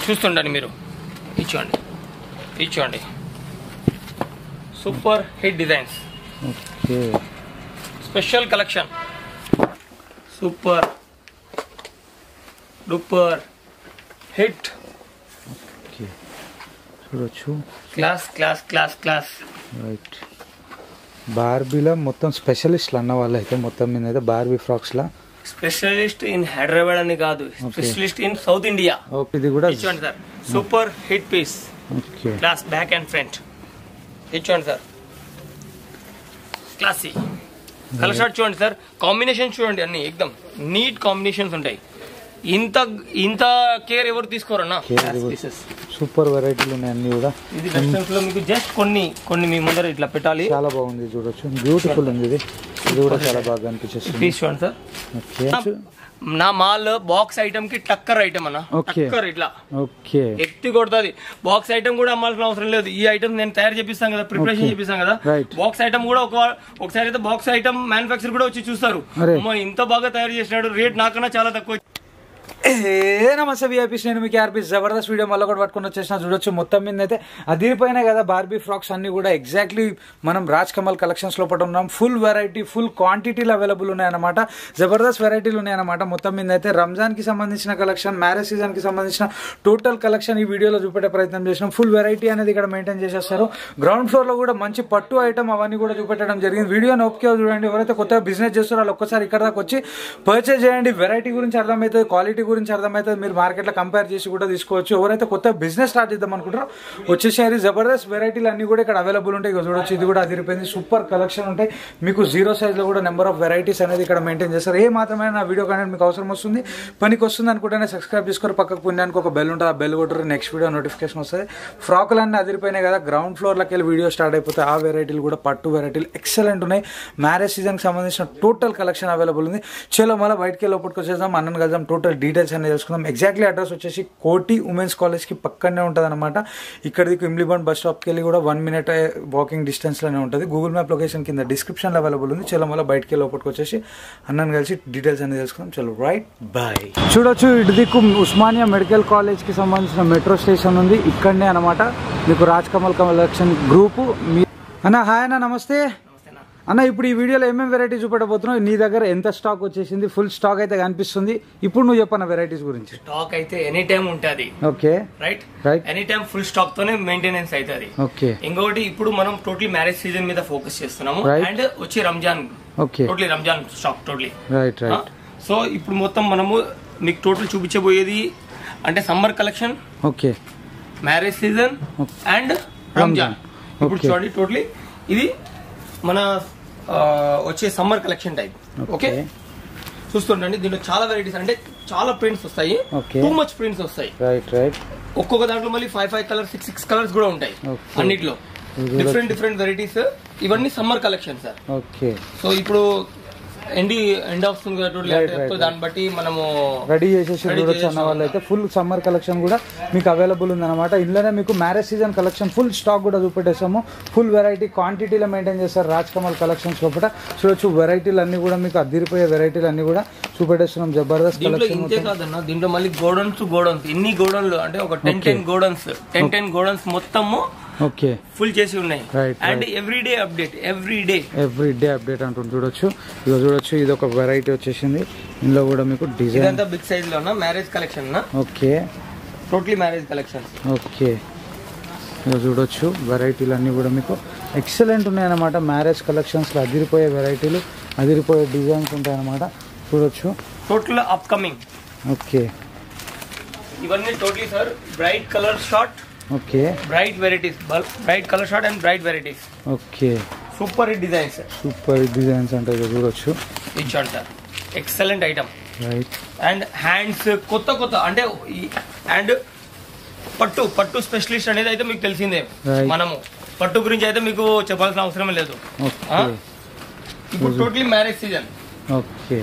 చూస్తుండండి మీరు. ఇచ్చోండి super hit designs. Okay, special collection. Super duper hit. Okay, చూడొచ్చు. Class. Right. బార్బీలో మొత్తం స్పెషలిస్ట్లు అన్న వాళ్ళు అయితే మొత్తం మీద అయితే బార్బీ ఫ్రాక్స్లా స్పెషలిస్ట్ ఇన్ హైదరాబాద్ అని కాదు, స్పెషలిస్ట్ ఇన్ సౌత్ ఇండియా. ఇది కూడా ఇచ్చోండి sir, super hit piece. Okay, class back and front. ఇచ్చోండి సార్, క్లాసీ కలర్ షార్ట్ చూడండి సార్. కాంబినేషన్ చూడండి, అన్ని ఎక్దమ్ నీట్ కాంబినేషన్స్ ఉంటాయి. ఇంత కేర్ ఎవరు తీసుకోరన్నా. సూపర్ వెరైటీలు ఉన్నాయి అన్ని కూడా. ఇది వెస్టర్న్స్ లో మీకు జస్ట్ కొన్ని మీ ముందర ఇట్లా పెట్టాలి. చాలా బాగుంది, చూడొచ్చు. బ్యూటిఫుల్ ఉంది ఇది కూడా చాలా బాగా అనిపించేస్తుంది. పీస్ చూడండి సార్. ఓకే, నా మాల్ బాక్స్ ఐటమ్ కి టక్కర్ ఐటమ్ అన్న. టక్కర్ ఇట్లా ఓకే ఎత్తి కొడుతుంది. బాక్స్ ఐటమ్ కూడా అమ్మాల్సిన అవసరం లేదు. ఈ ఐటమ్ నేను తయారు చేపిస్తాను కదా, ప్రిపరేషన్ చేపిస్తాను కదా. బాక్స్ ఐటమ్ కూడా ఒకసారి అయితే బాక్స్ ఐటమ్ మ్యానుఫాక్చర్ కూడా వచ్చి చూస్తారు, ఇంత బాగా తయారు చేసినాడు, రేట్ నాకన్నా చాలా తక్కువ. నమస్తే విఐపీస్, నేను మీకు ఆర్పీ జబర్దస్త్ వీడియో మళ్ళీ కూడా పట్టుకుని వచ్చేసిన. చూడొచ్చు మొత్తం మీద అయితే అదిరిపోయినాయి కదా బార్బీ ఫ్రాక్స్ అన్ని కూడా. ఎగ్జాక్ట్లీ మనం రాజ్ కమల్ కలెక్షన్స్ లోపల ఉన్నాం. ఫుల్ వెరైటీ, ఫుల్ క్వాంటిటీలో అవైలబుల్ ఉన్నాయన్నమాట. జబర్దస్త్ వెరైటీలు ఉన్నాయన్నమాట. మొత్తం మీద అయితే రంజాన్ కి సంబంధించిన కలెక్షన్, మ్యారేజ్ సీజన్ కి సంబంధించిన టోటల్ కలెక్షన్ ఈ వీడియోలో చూపెట్టే ప్రయత్నం చేసినాం. ఫుల్ వెరైటీ అనేది ఇక్కడ మెయింటైన్ చేసేస్తారు. గ్రౌండ్ ఫ్లోర్ లో కూడా మంచి పట్టు ఐటమ్ అవన్నీ కూడా చూపెట్టడం జరిగింది. వీడియోని ఓపిక చూడండి. ఎవరైతే కొత్తగా బిజినెస్ చేస్తారో వాళ్ళు ఒక్కసారి ఇక్కడ దాకా వచ్చి పర్చేజ్ చేయండి. వెరైటీ గురించి అర్థమవుతుంది, క్వాలిటీ గురించి అర్థమవుతుంది. మీరు మార్కెట్లో కంపేర్ చేసి కూడా తీసుకోవచ్చు. ఎవరైతే కొత్త బిజినెస్ స్టార్ట్ చేద్దాం అనుకుంటారో వచ్చేసారి. జబర్దస్త్ వెరైటీలు అన్ని కూడా ఇక్కడ అవైలబుల్ ఉంటాయి. చూడొచ్చు, ఇది కూడా అదిరిపోయింది. సూపర్ కలెక్షన్ ఉంటాయి. మీకు జీరో సైజ్ లో కూడా నెంబర్ ఆఫ్ వెరైటీస్ అనేది ఇక్కడ మెయింటైన్ చేస్తారు. ఏ మాత్రమే నా వీడియో కంటెంట్ మీకు అవసరం వస్తుంది, పనికి వస్తుంది అనుకుంటేనే సబ్స్క్రైబ్ చేసుకోరు. పక్కకు పుణ్యానికి ఒక బెల్ ఉంటుంది, ఆ బెల్ కొట్టరు, నెక్స్ట్ వీడియో నోటిఫికేషన్ వస్తుంది. ఫ్రాకులు అన్నీ అదిరిపోయినాయి కదా. గ్రౌండ్ ఫ్లోర్ లోకి వెళ్ళి వీడియో స్టార్ట్ అయిపోతే ఆ వెరైటీలు కూడా పట్టు వెరైటీలు ఎక్సలెంట్ ఉన్నాయి. మ్యారేజ్ సీజన్ కి సంబంధించిన టోటల్ కలెక్షన్ అవైలబుల్ ఉంది. చలో మళ్ళీ బయటకి లోపలికి వచ్చేద్దాం, అన్నను కలిద్దాం, టోటల్ డీటెయిల్స్ అనేది తెలుసుకుందాం. ఎగ్జాక్ట్లీ అడ్రస్ వచ్చేసి కోటి ఉమెన్స్ కాలేజ్ కి పక్కనే ఉంటుంది అనమాట. ఇక్కడికి ఇమ్లీబండ్ బస్ స్టాప్ కి వెళ్ళి కూడా 1 minute వాకింగ్ డిస్టెన్స్ లోనే ఉంటుంది. గూగుల్ మ్యాప్ లొకేషన్ కింద డిస్క్రిప్షన్ లో అవైలబుల్ ఉంది. చలో మళ్ళీ బయటకి లోపలికి వచ్చేసి అన్నను కలిసి డీటెయిల్స్ అనేది తెలుసుకుందాం. చలో రైట్ బాయ్. చూడొచ్చు, ఇటు దిక్కు ఉస్మానియా మెడికల్ కాలేజ్ కి సంబంధించిన మెట్రో స్టేషన్ ఉంది. ఇక్కడనే అనమాట మీకు రాజ్ కమల్ కలెక్షన్ గ్రూప్. అన్న హాయ్ అన్న, నమస్తే అన్న. ఇప్పుడు ఈ వీడియోలో ఏమేమి వెరైటీ చూపెట్టబోతున్నావు? నీ దగ్గర ఎంత స్టాక్ వచ్చేసింది? ఫుల్ స్టాక్ అయితే కనిపిస్తుంది. ఇప్పుడు నువ్వు చెప్పన్న వెరైటీస్ గురించి. స్టాక్ అయితే ఎనీ టైం ఉంటది. Okay, right. Any time full stock తోనే మెయింటెనెన్స్ అవుతుంది. ఓకే. ఇంకొకటి ఇప్పుడు మనం టోటలీ మ్యారేజ్ సీజన్ మీద ఫోకస్ చేస్తున్నాము. అండ్ వచ్చి Ramzan, totally Ramzan stock totally. Right right. So ఇప్పుడు మొత్తం మనము మీకు టోటల్ చూపించబోయేది అంటే summer collection, okay, marriage season and Ramzan. ఇప్పుడు చూడండి, టోటలీ ఇది మన వచ్చే సమ్మర్ కలెక్షన్ టైప్. ఓకే, చూస్తుండండి. దీంట్లో చాలా వెరైటీస్ అంటే చాలా ప్రింట్స్ వస్తాయి, టూ మచ్ ప్రింట్స్ వస్తాయి. Right right. ఒక్కొక్క దాంట్లో మళ్ళీ 5 కలర్స్, 6 కలర్స్ కూడా ఉంటాయి. అన్నిట్లో డిఫరెంట్ వెరైటీస్. ఇవన్నీ summer collection sir. Okay. So ఇప్పుడు ఎండ్ వస్తుంది కదా, దాన్ని బట్టి మనము రెడీ చేసేసి అన్న వాళ్ళు అయితే ఫుల్ సమ్మర్ కలెక్షన్ కూడా మీకు అవైలబుల్ ఉంది అనమాట. ఇందులోనే మీకు marriage season collection full stock కూడా చూపెట్టేసాము. ఫుల్ వెరైటీ క్వాంటిటీలో మెయింటైన్ చేస్తారు రాజ్ కమల్ కలెక్షన్స్ లోపల. చూడొచ్చు, వెరైటీలు అన్ని కూడా మీకు అదిరిపోయే వెరైటీలు అన్ని కూడా చూపెట్టేస్తున్నాం. జబర్దస్త్ కలెక్షన్. ఇంతే కాదన్న, దీంట్లో మళ్ళీ గోడౌన్స్ ఎన్ని గోడౌన్లు అంటే ఒక 10 గోడౌన్స్ మొత్తము ఓకే ఫుల్ చేసి ఉన్నాయి. అండ్ ఎవ్రీడే అప్డేట్ అంటుంది. చూడొచ్చు, ఇదో చూడొచ్చు, ఇది ఒక వెరైటీ వచ్చేసింది. ఇందులో కూడా మీకు డిజైన్ అంతా బిగ్ సైజ్ లో marriage collection. Okay, totally marriage collection. Okay, ఇదో చూడొచ్చు, వెరైటీలు అన్ని కూడా మీకు ఎక్సలెంట్ ఉన్నాయన్నమాట. మ్యారేజ్ కలెక్షన్స్ లో అదిరిపోయే వెరైటీలు, అదిరిపోయే డిజైన్స్ ఉంటాయన్నమాట. చూడొచ్చు, టోటల్ అప్కమింగ్. ఓకే, ఇవన్నీ totally sir bright colour short. Okay, bright varieties, bright colour short and bright varieties. Okay, super hit designs. Super hit designs అంటే చూడొచ్చు, ఇచ్చాడు sir. Excellent item. Right. And hands కొత్త అంటే and పట్టు specialist అనేది అయితే మీకు తెలిసిందే. మనము పట్టు గురించి అయితే మీకు చెప్పాల్సిన అవసరం లేదు. ఇప్పుడు టోటలీ మ్యారేజ్ సీజన్. ఓకే,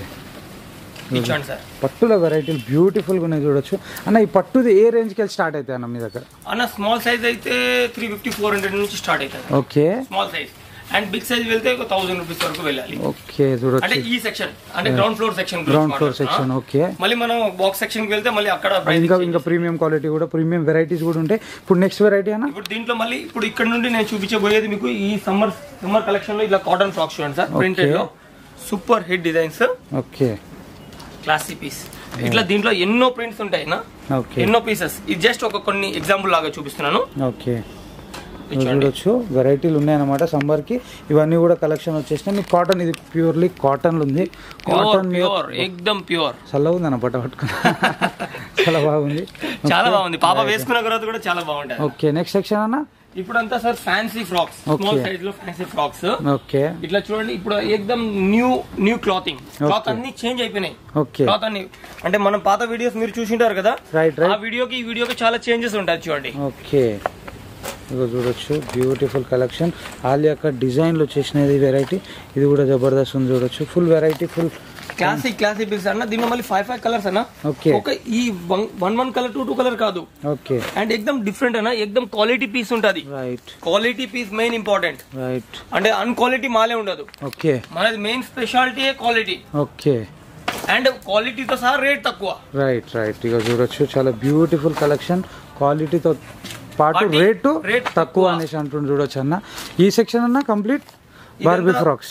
ఇచ్చాడు సార్. పట్టుల వెరైటీలు బ్యూటిఫుల్ గా ఉన్నాయి. చూడొచ్చు అన్న, ఈ పట్టుది ఏ రేంజ్ కి స్టార్ట్ అవుతాయి అన్న మీ దగ్గర? అన్న స్మాల్ సైజ్ అయితే 350-400 నుంచి స్టార్ట్ అవుతుంది. Okay, small size. And big size వెళ్తే ఒక 1000 రూపీస్ వరకు వెళ్ళాలి. ఓకే చూడొచ్చు. అంటే ఈ సెక్షన్ అంటే గ్రౌండ్ ఫ్లోర్ సెక్షన్. ఓకే. మళ్ళీ మనం బాక్స్ సెక్షన్ కి వెళ్తే మళ్ళీ అక్కడ ఇంకా ప్రీమియం క్వాలిటీ కూడా ప్రీమియం వెరైటీస్ కూడా ఉంటాయి. ఇప్పుడు నెక్స్ట్ వెరైటీ అన్న, ఇప్పుడు దీంట్లో మళ్ళీ ఇప్పుడు ఇక్కడ నుండి నేను చూపించబోయేది మీకు ఈ సమ్మర్ కలెక్షన్ లో ఇట్లా కాటన్ ఫ్రాక్స్ చూడండి సార్, ప్రింటెడ్ లో super hit designs. Okay classy piece. ఇట్లా దీంట్లో ఎన్నో ప్రింట్స్ ఉంటాయి నా, ఎన్నో పీసెస్. ఇది జస్ట్ ఒక కొన్ని ఎగ్జాంపుల్ లాగా చూపిస్తున్నాను. ఓకే చూడొచ్చు వెరైటీలు ఉన్నాయన్నమాట సమ్మర్ కి. ఇవన్నీ కూడా కలెక్షన్ వచ్చేసినాయి. మీకు కాటన్, ఇది ప్యూర్లీ కాటన్ ఉంది. కాటన్ ప్యూర్, ఎక్దమ్ ప్యూర్. చల్లగా ఉంది అన్న బట్ట పట్టుకుని. చాలా బాగుంది, చాలా బాగుంది. పాప వేసుకున్న తర్వాత కూడా చాలా బాగుంటుంది. ఓకే నెక్స్ట్ సెక్షన్ అన్న. ఇప్పుడు అంతా sir fancy frocks, small size లో ఫ్యాన్సీ ఫ్రాక్స్. ఓకే ఇట్లా చూడండి, ఇప్పుడు ఎక్దమ్ న్యూ క్లాత్ అన్ని చేంజ్ అయిపోయినాయి. క్లాత్ అన్ని అంటే మనం పాత వీడియోస్ మీరు చూసింటారు కదా, ఆ వీడియోకి ఈ వీడియోకి చాలా చేంజెస్ ఉంటాయి చూడండి. ఓకే ఇగో చూడొచ్చు beautiful collection. Alia cut design లో చేసినది వెరైటీ. ఇది కూడా జబర్దస్త్ ఉంది చూడొచ్చు. Full variety, full classic piece అన్న. దీనిలో మళ్ళీ 5 కలర్స్ అన్న. ఓకే ఒక ఈ 1 కలర్ 2 కలర్ కాదు. ఓకే అండ్ ఎక్దమ్ డిఫరెంట్ అన్న, ఎక్దమ్ క్వాలిటీ పీస్ ఉంటది. Right, quality piece main important. Right, అంటే అన్క్వాలిటీ మాలే ఉండదు. ఓకే మనది main speciality quality. Okay and క్వాలిటీతో సహా రేట్ తక్కువ. రైట్ రైట్ ఇక చూడొచ్చు చాలా బ్యూటిఫుల్ కలెక్షన్. క్వాలిటీతో పాటు రేట్ తక్కువ అనేసి అంటుండే చూడొచ్చు అన్న. ఈ సెక్షన్ అన్న complete Barbie frocks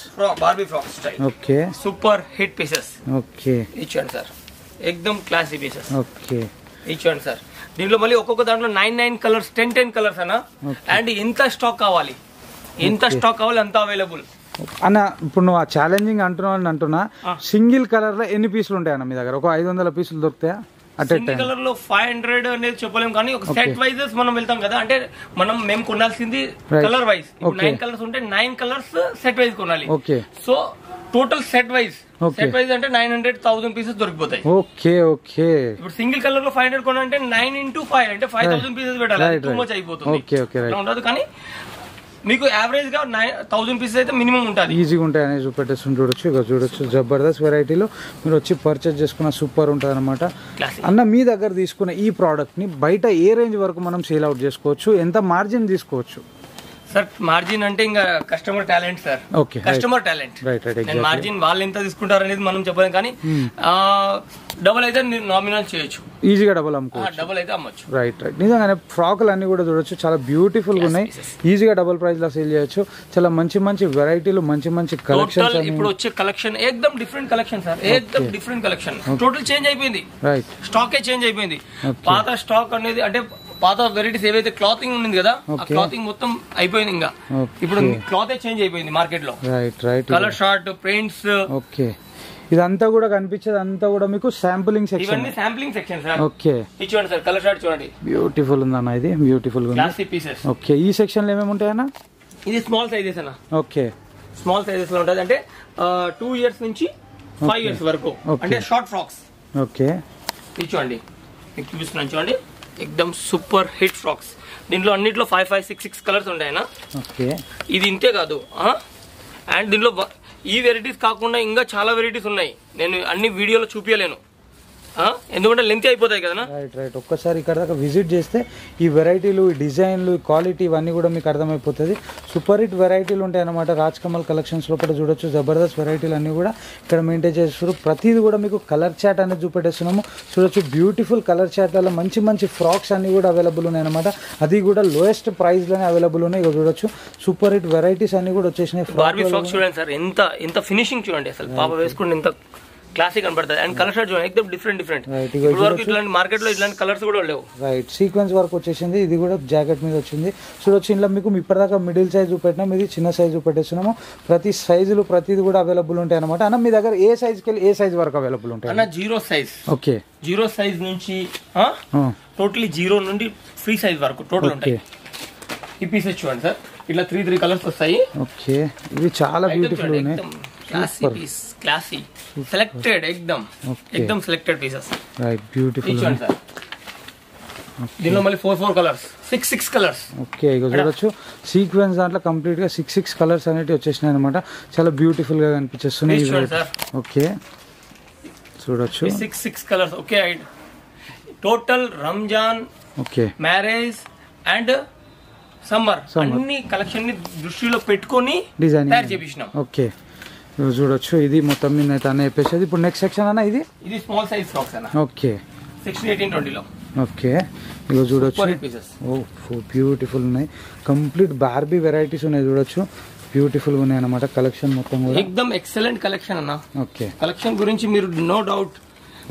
style. Okay super hit pieces. Okay ఇచ్చాను సార్, ఎక్దమ్ క్లాసీ పీసెస్. ఓకే ఇచ్చాను సార్. దీంట్లో మళ్ళీ ఒక్కొక్క దాంట్లో 9 కలర్స్ 10 కలర్స్ అన్న. అండ్ ఎంత స్టాక్ కావాలి అంత అవైలబుల్ అన్న. ఇప్పుడు నువ్వు ఆ ఛాలెంజింగ్ అంటున్నా, సింగిల్ కలర్ లో ఎన్ని పీసులు ఉంటాయి అన్న మీ దగ్గర? ఒక 500 పీసులు దొరుకుతాయా? సింగిల్ కలర్ లో 500 అనేది చెప్పలేము, కానీ ఒక సెట్ వైజెస్ మనం వెళ్తాం కదా. అంటే మేము కొనాల్సింది కలర్ వైజ్. 9 కలర్స్ ఉంటే 9 కలర్స్ సెట్ వైజ్ కొనాలి. సో టోటల్ సెట్ వైజ్ అంటే 900,000 పీసెస్ దొరికిపోతాయి. ఓకే ఓకే ఇప్పుడు సింగిల్ కలర్ లో 500 కొనాలంటే 9 into 5 అంటే 5,000 పీసెస్ పెట్టాలి. టూ మచ్ అయిపోతుంది. ఉండదు, కానీ మీకు యావరేజ్ గా 1000 పీసెస్ అయితే మినిమం ఉంటుంది. ఈజీగా ఉంటాయి అనేది చూపెట్టేస్తుంది చూడొచ్చు. ఇక చూడొచ్చు జబర్దస్త్ వెరైటీలో మీరు వచ్చి పర్చేస్ చేసుకున్న సూపర్ ఉంటుంది అనమాట అన్న. మీ దగ్గర తీసుకున్న ఈ ప్రోడక్ట్ ని బయట ఏ రేంజ్ వరకు మనం సేల్ అవుట్ చేసుకోవచ్చు? ఎంత మార్జిన్ తీసుకోవచ్చు సార్? మార్జిన్ అంటే ఇంకా customer talent sir. Okay, customer talent. నేను మార్జిన్ వాళ్ళు ఎంత తీసుకుంటారు అనేది మనం చెప్పలేం, కానీ డబుల్ అయితే నామినల్ చేయొచ్చు. ఈజీగా డబుల్ అమ్ముకోవచ్చు, డబుల్ అయితే అమ్మొచ్చు. రైట్ రైట్ నిజంగానే ఫ్రాకులు అన్ని కూడా చూడొచ్చు, చాలా బ్యూటిఫుల్ గా ఉన్నాయి. ఈజీగా డబుల్ ప్రైస్ లో సేల్ చేయొచ్చు. చాలా మంచి వెరైటీలు, మంచి కలెక్షన్. ఇప్పుడు వచ్చే కలెక్షన్ ఏకదమ్ డిఫరెంట్ కలెక్షన్ సార్, ఏకదమ్ డిఫరెంట్ కలెక్షన్. టోటల్ చేంజ్ అయిపోయింది. రైట్, స్టాకే చేంజ్ అయిపోయింది. పాత స్టాక్ అనేది అంటే పాత వెరైటీస్ ఏవైతే క్లాతింగ్ ఉంది కదా, ఆ క్లాతింగ్ మొత్తం అయిపోయింది. ఇంకా ఇప్పుడు క్లాత్ చేంజ్ అయిపోయింది మార్కెట్ లో. Right right colour short prints. Okay, ఇదంతా కూడా కనిపించేది అంతా కూడా మీకు శాంపులింగ్ సెక్షన్. ఇవన్నీ శాంపులింగ్ సెక్షన్ సార్. ఓకే, ఇది చూడండి సార్, కలర్ షార్ట్ చూడండి, బ్యూటిఫుల్ ఉందన్న. ఇది బ్యూటిఫుల్ గా క్లాసీ పీసెస్. ఓకే, ఈ సెక్షన్ లో ఏమేమి ఉంటాయన్నా? ఇది స్మాల్ సైజెస్ అన్న. ఓకే, స్మాల్ సైజెస్ లో ఉంటుంది. అంటే 2 years నుంచి 5 years వరకు, అంటే షార్ట్ ఫ్రాక్స్. ఓకే, ఇది చూడండి, మీకు చూపిస్తున్నాను చూడండి, ఎక్దమ్ సూపర్ హిట్ ఫ్రాక్స్. దీంట్లో అన్నిట్లో 5, 6 కలర్స్ ఉంటాయన్నా. ఓకే, ఇది ఇంతే కాదు. అండ్ దీంట్లో ఈ వెరైటీస్ కాకుండా ఇంకా చాలా వెరైటీస్ ఉన్నాయి. నేను అన్ని వీడియోలో చూపించలేను, ఎందుకంటే లెంత్ అయిపోతాయి కదా. రైట్ రైట్ ఒక్కసారి ఇక్కడ దాకా విజిట్ చేస్తే ఈ వెరైటీలు, ఈ డిజైన్లు, క్వాలిటీ ఇవన్నీ కూడా మీకు అర్థమైపోతుంది. సూపర్ హిట్ వెరైటీలు ఉంటాయి అన్నమాట రాజ్ కమల్ కలెక్షన్స్ లోపల. చూడొచ్చు జబర్దస్త్ వెరైటీలు అన్ని కూడా ఇక్కడ మెయింటైన్ చేస్తారు. ప్రతిదీ కూడా మీకు కలర్ చాట్ అనేది చూపెట్టేస్తున్నాము. చూడొచ్చు బ్యూటిఫుల్ కలర్ చాట్లలో మంచి ఫ్రాక్స్ అన్ని కూడా అవైలబుల్ ఉన్నాయి అనమాట. అది కూడా లోయెస్ట్ ప్రైస్ లోనే అవైలబుల్ ఉన్నాయి. ఇక చూడొచ్చు సూపర్ హిట్ వెరైటీస్ అన్ని కూడా వచ్చేసినాయి. ఫ్రాక్స్ చూడండి సార్, ఎంత ఫినిషింగ్ చూడండి అసలు. పాప వేసుకుంటే ఎంత క్లాసిక్ కనబడుతుంది. అండ్ కలర్ షార్ట్ చూడండి, ఎక్దమ్ డిఫరెంట్. ఇట్లాంటి మార్కెట్ లో ఇట్లాంటి కలర్స్ కూడా లేవు. రైట్, సీక్వెన్స్ వర్క్ వచ్చేసింది. ఇది కూడా జాకెట్ మీద వచ్చింది. చూడొచ్చు ఇంట్లో మీకు ఇప్పటిదాకా మిడిల్ సైజ్ పెట్టినాం, ఇది చిన్న సైజు పెట్టేస్తున్నాము. ప్రతి సైజులు ప్రతిది కూడా అవైలబుల్ ఉంటాయి అనమాట. అన్న మీ దగ్గర ఏ సైజ్కి వెళ్ళి ఏ సైజ్ వరకు అవైలబుల్ ఉంటాయి? అన్న 0 సైజ్. ఓకే, 0 సైజ్ నుంచి టోటల్లీ 0 నుండి ఫ్రీ సైజ్ వరకు టోటల్ ఉంటాయి. ఈ పీసెస్ చూడండి సార్, ఇట్లా 3 కలర్స్ వస్తాయి. ఓకే, ఇవి చాలా బ్యూటిఫుల్ ఉన్నాయి. క్లాసీ పీస్, క్లాసీ సెలెక్టెడ్, ఎక్దమ్ సెలెక్టెడ్ పీసెస్. రైట్, బ్యూటిఫుల్ చూడండి సార్. దీనిలో మళ్ళీ 4 కలర్స్, 6 కలర్స్. ఓకే, ఇక చూడొచ్చు సీక్వెన్స్ దాంట్లో కంప్లీట్ గా 6 కలర్స్ అనేవి వచ్చేసినాయి అనమాట. చాలా బ్యూటిఫుల్ గా కనిపించేస్తున్నాయి. ఓకే, చూడొచ్చు 6 colours. Okay, total Ramzan, okay, marriage and summer అన్ని కలెక్షన్ ని దృష్టిలో పెట్టుకొని డిజైన్ తయారు చేపించినాం. ఓకే చూడొచ్చు ఇది మొత్తం మీద అయితే అన్న చెప్పేసి. ఇప్పుడు నెక్స్ట్ సెక్షన్ అన్న ఇది స్మాల్ సైజ్ ఫ్రాక్స్ అన్న. ఓకే సెక్షన్ 18-20 లో. ఓకే ఇగో చూడొచ్చు. ఓ బ్యూటిఫుల్ ఉన్నాయి, కంప్లీట్ బార్బీ వెరైటీస్ ఉన్నాయి చూడొచ్చు. బ్యూటిఫుల్ గా ఉన్నాయి అన్నమాట కలెక్షన్ మొత్తం కూడా. ఎక్దమ్ ఎక్సలెంట్ కలెక్షన్ అన్న. ఓకే కలెక్షన్ గురించి మీరు no doubt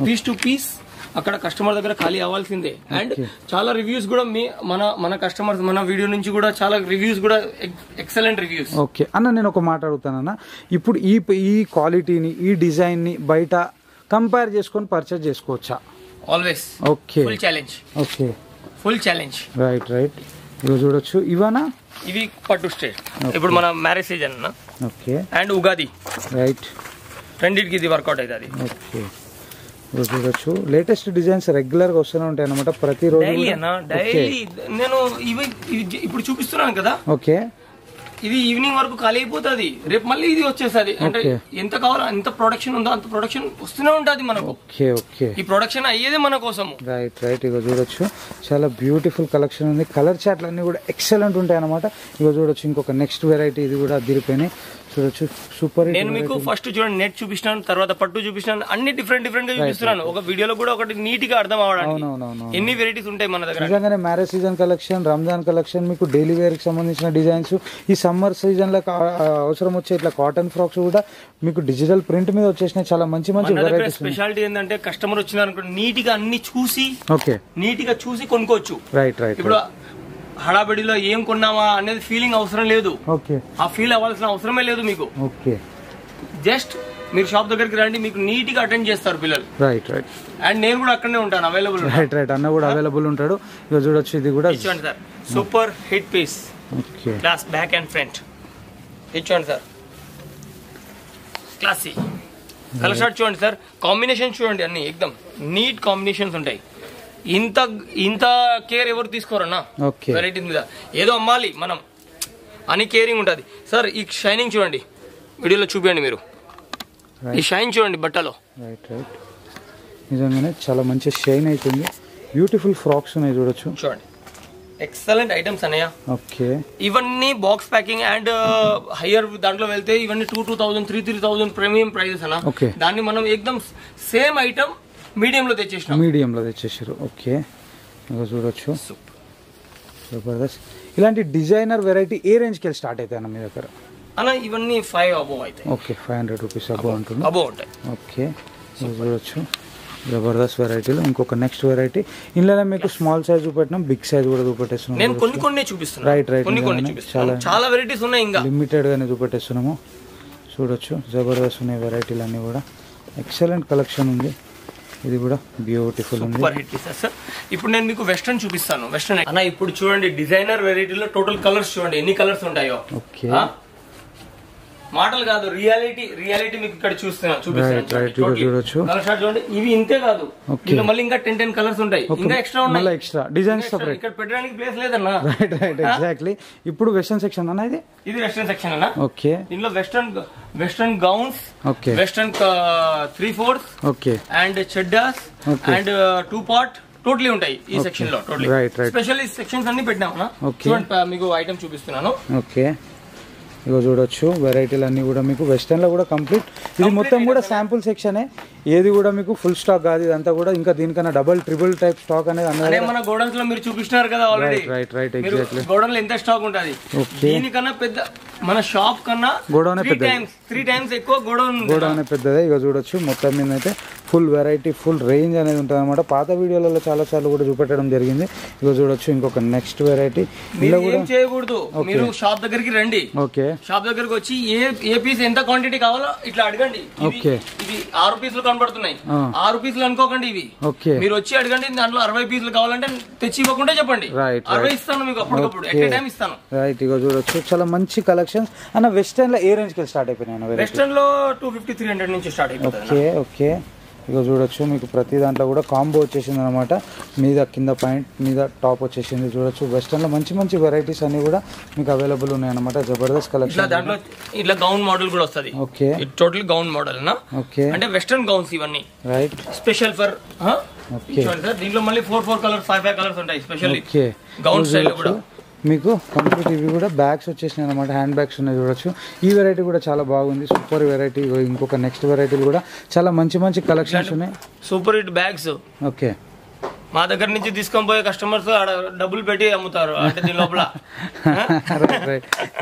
piece to piece అక్కడ కస్టమర్ దగ్గర ఖాళీ అవ్వాల్సిందే. అండ్ చాలా రివ్యూస్ కూడా మన కస్టమర్స్ మన వీడియో నుంచి కూడా చాలా రివ్యూస్ కూడా ఎక్సలెంట్ రివ్యూస్. ఓకే అన్న నేను ఒక మాట అడుగుతానన్న, ఇప్పుడు ఈ క్వాలిటీని ఈ డిజైన్ ని బయట కంపేర్ చేసుకొని పర్చేజ్ చేసుకోవచ్చా? Always. Okay full challenge. Okay full challenge. Right ఇవి చూడొచ్చు. ఇవానా ఇవి పట్టు స్టేట్ ఇప్పుడు మన మ్యారేజ్ సీజన్ అన్న. ఓకే అండ్ ఉగాది రైట్ రెండింటికి ఇది వర్కౌట్ అవుతుంది. ఓకే చూడొచ్చు లేటెస్ట్ డిజైన్స్ రెగ్యులర్ గా వస్తూనే ఉంటాయి అన్నమాట ప్రతిరోజు. డైలీ నేను ఇవి ఇప్పుడు చూపిస్తున్నాను కదా. ఓకే ఇది ఈవినింగ్ వరకు ఖాళీ అయిపోతుంది, రేపు మళ్ళీ ఇది వచ్చేస్తుంది. అంటే ఎంత కావాలో ఎంత ప్రొడక్షన్ ఉందో అంత ప్రొడక్షన్ వస్తూనే ఉంటుంది మనకు. ఓకే ఓకే ఈ ప్రొడక్షన్ అయ్యేదే మన కోసం. రైట్ ఇగో చూడొచ్చు చాలా బ్యూటిఫుల్ కలెక్షన్ ఉంది. కలర్ చాట్లు అన్ని కూడా ఎక్సలెంట్ ఉంటాయి అన్నమాట. ఇగో చూడొచ్చు ఇంకొక నెక్స్ట్ వెరైటీ ఇది కూడా అదిరిపోయినాయి చూడొచ్చు. సూపర్. నేను మీకు ఫస్ట్ చూడండి నెట్ చూపిస్తాను, తర్వాత పట్టు చూపిస్తాను, అన్ని డిఫరెంట్ గా చూపిస్తున్నాను. ఒక వీడియోలో కూడా ఒకటి నీట్ గా అర్థం అవడానికి ఎన్ని వెరైటీస్ ఉంటాయి మన దగ్గర. నిజంగానే marriage season collection, Ramzan collection, మీకు డైలీ వేర్ కి సంబంధించిన డిజైన్స్, ఈ సమ్మర్ సీజన్ లో అవసరం వచ్చే ఇట్లా కాటన్ ఫ్రాక్స్ కూడా మీకు డిజిటల్ ప్రింట్ మీద వచ్చేసినాయి. చాలా మంచి వెరైటీస్. స్పెషాలిటీ ఏంటంటే కస్టమర్ వచ్చినారు నీట్ గా అన్ని చూసి నీట్ గా చూసి కొనుక్కోవచ్చు. రైట్ ఇప్పుడు హడాబడిలో ఏం కొన్నామా అనేది ఫీలింగ్ అవసరం లేదు. ఓకే ఆ ఫీల్ అవ్వాల్సిన అవసరమే లేదు మీకు. ఓకే జస్ట్ మీరు షాప్ దగ్గరికి రండి, మీకు నీట్ గా అటెండ్ చేస్తారు పిల్లలు. రైట్ అండ్ నేను కూడా అక్కడనే ఉంటాను అవైలబుల్. రైట్ అన్న కూడా అవైలబుల్ ఉంటాడు. ఇక చూడొచ్చు ఇది కూడా ఇచ్చండి sir, super hit piece. Okay class back and front ఇచ్చండి సార్, క్లాసీ. కలర్ షార్ట్ చూడండి సార్, కాంబినేషన్ చూడండి, అన్ని ఎక్దమ్ నీట్ కాంబినేషన్స్ ఉంటాయి. ఇంత కేర్ ఎవరు తీసుకోరన్నా వెరైటీ మీద. ఏదో అమ్మాలి మనం అని కేరింగ్ ఉంటుంది సార్. ఈ షైనింగ్ చూడండి, వీడియోలో చూపించండి మీరు. ఈ షైన్ చూడండి బట్టలో. రైట్ నిజంగానే చాలా మంచి షైన్ అవుతుంది. బ్యూటిఫుల్ ఫ్రాక్స్ ఉన్నాయి చూడొచ్చు. చూడండి ఎక్సలెంట్ ఐటమ్స్ అన్నయ్య. ఓకే ఇవన్నీ బాక్స్ ప్యాకింగ్ అండ్ హయ్యర్ దాంట్లో వెళ్తే ఇవన్నీ 2,000 3,000 ప్రీమియం ప్రైజెస్ అన్న. దాన్ని మనం ఎక్దమ్ సేమ్ ఐటమ్ మీడియం లో తెచ్చేసారు. ఓకే చూడొచ్చు జబర్దస్త్. ఇలాంటి డిజైనర్ వెరైటీ ఏ రేంజ్ కి స్టార్ట్ అవుతాయి అన్న మీ దగ్గర? అన్న ఇవన్నీ 5 అబోవ్ అయితే. ఓకే 500 రూపీస్ అబోవ్ అంటున్నా. అబోవ్ ఉంటాయి. ఓకే చూడొచ్చు జబర్దస్త్ వెరైటీలో ఇంకొక నెక్స్ట్ వెరైటీ. ఇందులో మీకు స్మాల్ సైజ్ చూపెట్టినాం, బిగ్ సైజ్ కూడా చూపెట్టేస్తున్నాం. నేను కొన్ని చూపిస్తున్నాను. రైట్ చాలా వెరైటీస్ ఉన్నాయి, ఇంకా లిమిటెడ్ గానే చూపెట్టేస్తున్నాము. చూడొచ్చు జబర్దస్త్ ఉన్నాయి వెరైటీలు అన్ని కూడా. ఎక్సలెంట్ కలెక్షన్ ఉంది. ఇది కూడా బ్యూటిఫుల్ ఉంది. ఇప్పుడు నేను మీకు వెస్ట్రన్ చూపిస్తాను. వెస్ట్రన్ అన్న ఇప్పుడు చూడండి డిజైనర్ వెరైటీలో టోటల్ కలర్స్ చూడండి ఎన్ని కలర్స్ ఉంటాయో. ఓకే మాటలు కాదు, రియాలిటీ మీకు ఇక్కడ చూపిస్తాను. చూడొచ్చు కలర్ షార్ట్ చూడండి, ఇవి ఇంతే కాదు, ఇంకా మళ్ళీ ఇంకా 10 కలర్స్ ఉంటాయి, ఇంకా ఎక్స్ట్రా ఉన్నాయి. ఎక్స్ట్రా డిజైన్స్ సెపరేట్ ఇక్కడ పెట్టడానికి ప్లేస్ లేదన్నా. Right exactly. ఇప్పుడు వెస్టర్న్ సెక్షన్ అన్న ఇది వెస్టర్న్ సెక్షన్ అన్న. ఓకే దీనిలో western gowns, okay western 3/4, okay and చెడ్డాస్ అండ్ 2 పార్ట్ టోటలీ ఉంటాయి ఈ సెక్షన్ లో. టోటలీ స్పెషల్ సెక్షన్స్ అన్ని పెట్టినామన్నా. చూడండి మీకు ఐటమ్ చూపిస్తున్నాను. ఓకే ఇగో చూడొచ్చు వెరైటీలు అన్ని కూడా మీకు వెస్టర్న్ లో కూడా కంప్లీట్. ఇది మొత్తం కూడా శాంపుల్ సెక్షనే, ఏది కూడా మీకు ఫుల్ స్టాక్ కాదు. ఇదంతా కూడా ఇంకా దీనికన్నా డబుల్ ట్రిపుల్ టైప్ స్టాక్ అనేది అన్నది మన గోడౌన్స్ లో మీరు చూపిస్తున్నారు కదా ఆల్రెడీ. Right exactly. గోడౌన్ లో ఎంత స్టాక్ ఉంటది, దీనికన్నా పెద్ద మన షాప్ కన్నా గోడౌన్ 3 టైమ్స్ ఎక్కువ గోడౌన్ పెద్దదే. ఇక చూడొచ్చు మొత్తం మీద అయితే ఫుల్ వెరైటీ ఫుల్ రేంజ్ అనేది ఉంటుంది అనమాట. పాత వీడియోలలో చాలా కూడా చూపెట్టడం జరిగింది. ఇక చూడొచ్చు ఇంకొక నెక్స్ట్ వెరైటీ. ఏం చేయకూడదు, మీరు షాప్ దగ్గరికి రండి. ఓకే షాప్ దగ్గరకు వచ్చి ఏ పీస్ ఎంత క్వాంటిటీ కావాలో ఇట్లా అడగండి. ఓకే ఇది 6 పీసులు కనబడుతున్నాయి, 6 పీసులు అనుకోకండి ఇవి. ఓకే మీరు వచ్చి అడగండి, దాంట్లో 60 పీసులు కావాలంటే తెచ్చి ఇవ్వకుండా చెప్పండి, 60 ఇస్తాను మీకు అప్పటికప్పుడు ఎట్ టైం ఇస్తాను. రైట్ ఇక చూడొచ్చు చాలా మంచి కలెక్షన్ అన్న. వెస్టర్న్ లో ఏ రేంజ్ కి స్టార్ట్ అయిపోయినాయి? వెస్టర్న్ లో 250-300 నుంచి స్టార్ట్ అయిపోతుంది. ఓకే ఇక చూడొచ్చు మీకు ప్రతి దాంట్లో కూడా కాంబో వచ్చేసింది అనమాట. మీద కింద పాయింట్ మీద టాప్ వచ్చేసింది. చూడొచ్చు వెస్టర్న్ లో మంచి వెరైటీస్ అన్ని కూడా మీకు అవైలబుల్ ఉన్నాయి అనమాట. జబర్దస్త్ కలెక్షన్. దాంట్లో ఇట్లా గౌన్ మోడల్ కూడా వస్తుంది. ఓకే టోటల్ గౌన్ మోడల్ నా. ఓకే అంటే వెస్టర్న్ గౌన్స్ ఇవన్నీ. రైట్ స్పెషల్ ఫర్ దీంట్లో మళ్ళీ 4 కలర్స్ 5 కలర్స్ ఉంటాయి. స్పెషల్లీ గౌన్ స్టైల్ కూడా మీకు కంప్లీట్ ఇవి కూడా బ్యాగ్స్ వచ్చేసినాయి అనమాట, హ్యాండ్ బ్యాగ్స్ ఉన్నాయి చూడొచ్చు. ఈ వెరైటీ కూడా చాలా బాగుంది, సూపర్ వెరైటీ. ఇంకొక నెక్స్ట్ వెరైటీలు కూడా చాలా మంచి మంచి కలెక్షన్స్ ఉన్నాయి. Super hit bags. ఓకే, మా దగ్గర నుంచి తీసుకొని పోయే కస్టమర్స్ డబ్బులు పెట్టి అమ్ముతారు అంటే దీని లోపల.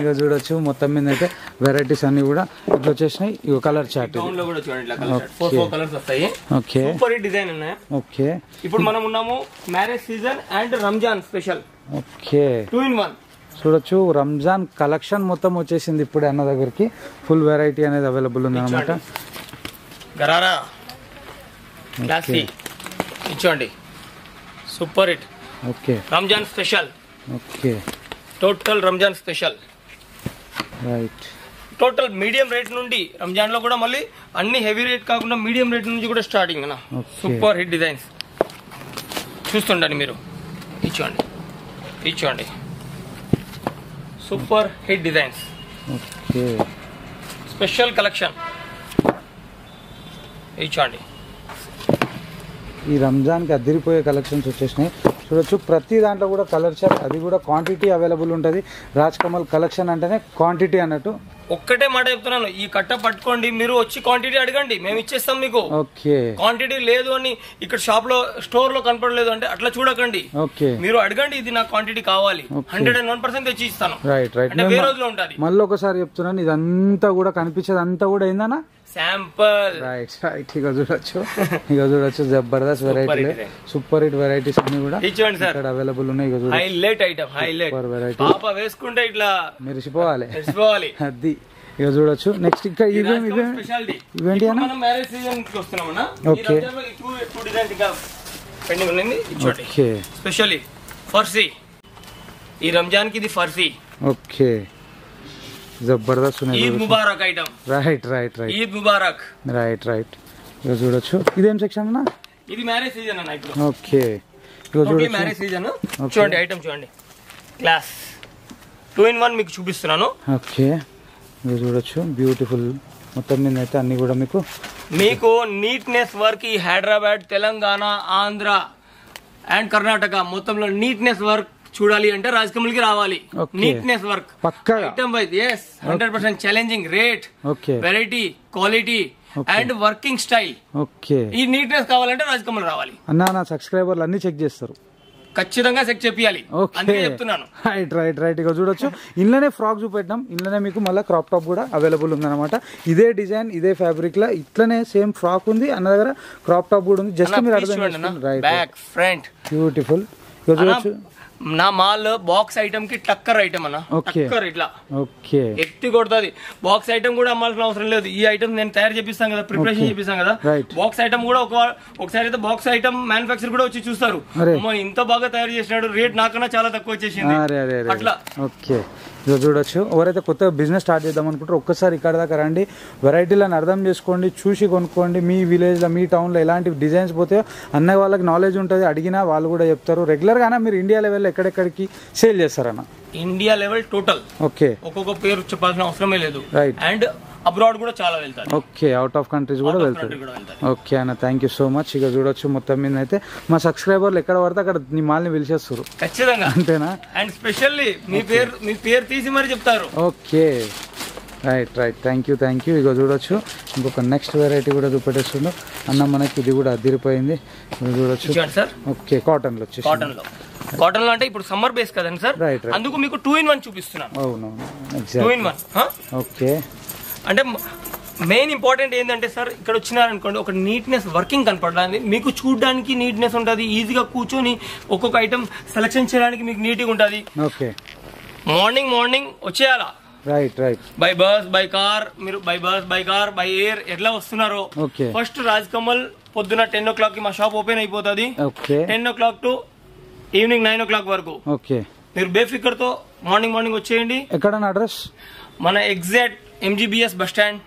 ఇక చూడొచ్చు మొత్తం మీద అయితే వెరైటీస్ అన్ని కూడా ఇట్లా వచ్చేసినాయి. ఇక కలర్ చార్ట్ లో కూడా చూడండి, 4 కలర్స్ వస్తాయి. ఓకే, సూపర్ హిట్ డిజైన్ ఉన్నాయి. ఓకే, ఇప్పుడు మనం ఉన్నాము marriage season and Ramzan special. Okay, 2 in 1 చూడొచ్చు. రంజాన్ కలెక్షన్ మొత్తం వచ్చేసింది ఇప్పుడే అన్న దగ్గరికి. ఫుల్ వెరైటీ అనేది అవైలబుల్ ఉంది అనమాట. గరారా క్లాసీ ఇచ్చోండి, super hit. Okay, Ramzan special. Okay, total Ramzan special. Right. Total medium rate నుండి రంజాన్ లో కూడా మళ్ళీ అన్ని హెవీ రేట్ కాకుండా మీడియం రేట్ నుంచి కూడా స్టార్టింగ్ అన్న. సూపర్ హిట్ డిజైన్స్ చూస్తుండండి మీరు. ఇచ్చోండి, ఇచ్చోండి, super hit designs. Okay, special collection. ఇచ్చోండి, ఈ రంజాన్కి అదిరిపోయే కలెక్షన్స్ వచ్చేసినాయి చూడొచ్చు. ప్రతి దాంట్లో కూడా కలర్ చార్ట్, అది కూడా క్వాంటిటీ అవైలబుల్ ఉంటుంది. రాజ్ కమల్ కలెక్షన్ అంటేనే క్వాంటిటీ అన్నట్టు. ఒక్కటే మాట చెప్తున్నాను, ఈ కట్ట పట్టుకోండి, మీరు వచ్చి క్వాంటిటీ అడగండి, మేము ఇచ్చేస్తాం మీకు. ఓకే, క్వాంటిటీ లేదు అని ఇక్కడ షాప్ లో స్టోర్ లో కనపడలేదు అంటే అట్లా చూడకండి. ఓకే, మీరు అడగండి, ఇది నాకు క్వాంటిటీ కావాలి, 101% తెచ్చి ఇస్తాను. Right, right. అంటే వేరే రోజులో ఉంటుంది. మళ్ళీ ఒకసారి చెప్తున్నాను, ఇదంతా కూడా కనిపించేది అంతా కూడా ఏందన్నా శాంపుల్. Right, right. ఇక చూడొచ్చు, ఇక చూడొచ్చు, Jabardasth variety, super hit varieties అన్ని కూడా ఇచ్చేయండి సార్, ఇక్కడ అవైలబుల్ ఉన్నాయి. ఇక చూడండి, హైలైట్ ఐటమ్, హైలైట్ వెరైటీ. పాప వేసుకుంటే ఇట్లా మెరిసిపోవాలి, మెరిసిపోవాలి. అది ఇక చూడొచ్చు. నెక్స్ట్ ఇంకా ఇవేంటి అన్న? మనం మ్యారేజ్ సీజన్ కి వస్తున్నామన్నా. ఓకే, టూ డిజైన్స్ ఇంకా పెండింగ్ ఉంది. ఓకే, స్పెషల్లీ ఫర్సీ. ఈ రంజాన్ కి ఇది ఫర్సీ. ఓకే, జబర్దస్త్ ఉన్నాయి. Eid Mubarak item. Right, right, right. Eid Mubarak. Right, right. ఇక చూడొచ్చు, ఇదేం సెక్షన్ అన్న? ఇది మ్యారేజ్ సీజన్ అన్న. ఇప్పుడు ఓకే, ఇక చూడొచ్చు, మ్యారేజ్ సీజన్. చూడండి ఐటమ్ చూడండి, క్లాస్ 2 in 1 మీకు చూపిస్తున్నాను. ఓకే, ఇక చూడొచ్చు, బ్యూటిఫుల్. మొత్తం మీద అయితే అన్ని కూడా మీకు నీట్నెస్ వర్క్. ఈ హైదరాబాద్, తెలంగాణ, ఆంధ్ర అండ్ కర్ణాటక మొత్తంలో నీట్నెస్ వర్క్ చూడాలి అంటే రాజ్ కమల్ కి రావాలి. Neatness work item wise. Yes, 100% challenging rate, variety, quality and working style. Okay, ఈ నీట్నెస్ కావాలంటే రాజ్ కమల్ రావాలి అన్న. నా సబ్స్క్రైబర్లు అన్ని చెక్ చేస్తారు, ఖచ్చితంగా చెక్ చేయాలి. అందుకే చెప్తున్నాను. Right, right, right. ఇక చూడొచ్చు, ఇంట్లోనే ఫ్రాక్ చూపెట్టాం, ఇంట్లోనే మీకు మళ్ళీ క్రాప్ టాప్ కూడా అవైలబుల్ ఉందన్నమాట. ఇదే డిజైన్, ఇదే ఫ్యాబ్రిక్ లా ఇట్లనే సేమ్ ఫ్రాక్ ఉంది అన్న దగ్గర, క్రాప్ టాప్ కూడా ఉంది. జస్ట్ మీరు అర్థం చేసుకోండి. Right, back front beautiful. ఇక చూడొచ్చు, నా మాల్ బాక్స్ ఐటమ్ కి టక్కర్ ఐటమ్ అన్న. టక్కర్ ఇట్లా ఎత్తి కొడుతుంది. బాక్స్ ఐటమ్ కూడా అమ్మాల్సిన అవసరం లేదు. ఈ ఐటమ్ నేను తయారు చేపిస్తాను కదా, ప్రిపరేషన్ చేపిస్తాను కదా. బాక్స్ ఐటమ్ కూడా ఒకసారి అయితే బాక్స్ ఐటమ్ మ్యానుఫాక్చర్ కూడా వచ్చి చూస్తారు, ఇంత బాగా తయారు చేసినాడు, రేట్ నాకన్నా చాలా తక్కువ వచ్చేసింది అట్లా. ఓకే, ఇక చూడొచ్చు. ఎవరైతే కొత్తగా బిజినెస్ స్టార్ట్ చేద్దాం అనుకుంటారో ఒక్కసారి ఇక్కడ దాకా రండి, వెరైటీలను అర్థం చేసుకోండి, చూసి కొనుక్కోండి. మీ విలేజ్లో, మీ టౌన్లో ఎలాంటి డిజైన్స్ పోతాయో అన్న వాళ్ళకి నాలెడ్జ్ ఉంటుంది, అడిగినా వాళ్ళు కూడా చెప్తారు. రెగ్యులర్గానే మీరు ఇండియా లెవెల్లో ఎక్కడెక్కడికి సేల్ చేస్తారన్న? India level total. ఓకే, ఒక్కొక్క పేరు చెప్పాల్సిన అవసరమే లేదు. రైట్. అండ్ అబ్రాడ్ కూడా చాలా వెళ్తారు. ఓకే, అవుట్ ఆఫ్ కంట్రీస్ కూడా వెళ్తారు. ఓకే అన్న, థ్యాంక్ యూ సో మచ్. ఇక చూడొచ్చు, మొత్తం మీద అయితే మా సబ్స్క్రైబర్లు ఎక్కడ పడితే అక్కడ నీ మాల్ని పిలిచేస్తారు. ఖచ్చితంగా, అంతేనా? అండ్ స్పెషల్లీ మీ పేరు తీసి మరి చెప్తారు. Okay, right, right. Thank you, thank you. ఇక చూడొచ్చు, ఇంకొక నెక్స్ట్ వెరైటీ కూడా చూపెట్టేస్తుండు అన్న మనకి. ఇది కూడా అదిరిపోయింది, చూడొచ్చు సార్. ఓకే, కాటన్ లో వచ్చేసి. కాటన్ లో అంటే ఇప్పుడు సమ్మర్ బేస్ కదండి సార్, అందుకు మీకు 2 in 1 చూపిస్తున్నాను. అవునవును, 2 in 1. ఓకే, అంటే మెయిన్ ఇంపార్టెంట్ ఏంటంటే సార్, ఇక్కడ వచ్చినారనుకోండి, ఒక నీట్నెస్ వర్కింగ్ కనపడడానికి, మీకు చూడడానికి నీట్నెస్ ఉంటుంది, ఈజీగా కూర్చొని ఒక్కొక్క ఐటమ్ సెలెక్షన్ చేయడానికి మీకు నీట్గా ఉంటుంది. ఓకే, మార్నింగ్ వచ్చేయాలా. Right, right. By bus, by car, మీరు by bus, by car, by air ఎట్లా వస్తున్నారో, ఫస్ట్ రాజ్ కమల్ పొద్దున 10 o'clock కి మా షాప్ ఓపెన్ అయిపోతుంది. 10 o'clock టు ఈవినింగ్ 9 o'clock వరకు. ఓకే, మీరు బేఫికర్ తో మార్నింగ్ వచ్చేయండి. ఎక్కడ అడ్రస్? మన ఎగ్జాక్ట్ MGBS బస్ స్టాండ్